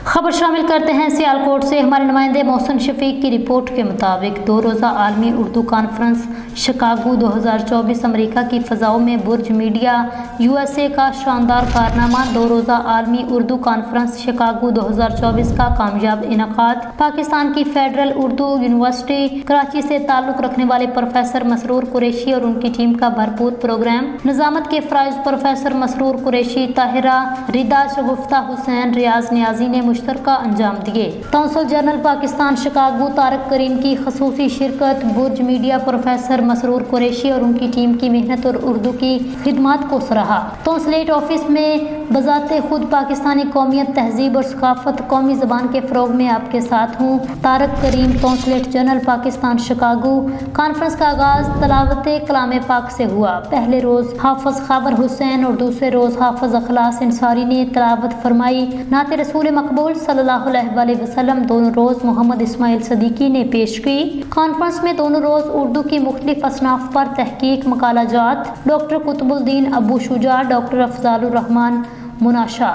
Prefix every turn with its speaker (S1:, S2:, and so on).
S1: خبر شامل کرتے ہیں سیالکوٹ سے۔ ہمارے نمائندے محسن شفیق کی رپورٹ کے مطابق 2 روزہ عالمی اردو کانفرنس شکاگو 2024 امریکہ کی فضاؤں میں برج میڈیا USA کا شاندار کارنامہ۔ 2 روزہ عالمی اردو کانفرنس شکاگو 2024 کا کامیاب انعقاد۔ پاکستان کی فیڈرل اردو یونیورسٹی کراچی سے تعلق رکھنے والے پروفیسر مسرور قریشی اور ان کی ٹیم کا بھرپور پروگرام۔ نظامت کے فرائض پروفیسر مسرور قریشی، طاہرہ ردا، شگفتہ حسین، ریاض نیازی نے مشترکہ انجام دیے۔ قونصل جنرل پاکستان شکاگو طارق کریم کی خصوصی شرکت۔ برج میڈیا پروفیسر مسرور قریشی اور ان کی ٹیم کی محنت اور اردو کی خدمات کو سراہا۔ قونصلیٹ آفس میں بذات خود پاکستانی قومیت، تہذیب اور ثقافت، قومی زبان کے فروغ میں آپ کے ساتھ ہوں۔ Tariq Karim, consulate general Pakistan Chicago. Conference کا آغاز تلاوت کلام پاک سے ہوا۔ پہلے روز حافظ خاور حسین اور دوسرے روز حافظ اخلاص انصاری نے تلاوت فرمائی۔ نعت رسول مقبول صلی اللہ علیہ وآلہ وسلم دونوں روز محمد اسماعیل صدیقی نے پیش کی۔ کانفرنس میں دونوں روز اردو کی مختلف اصناف پر تحقیق، مقالہ جات، ڈاکٹر قطب الدین ابو شجاع، ڈاکٹر افضال الرحمان مناشا۔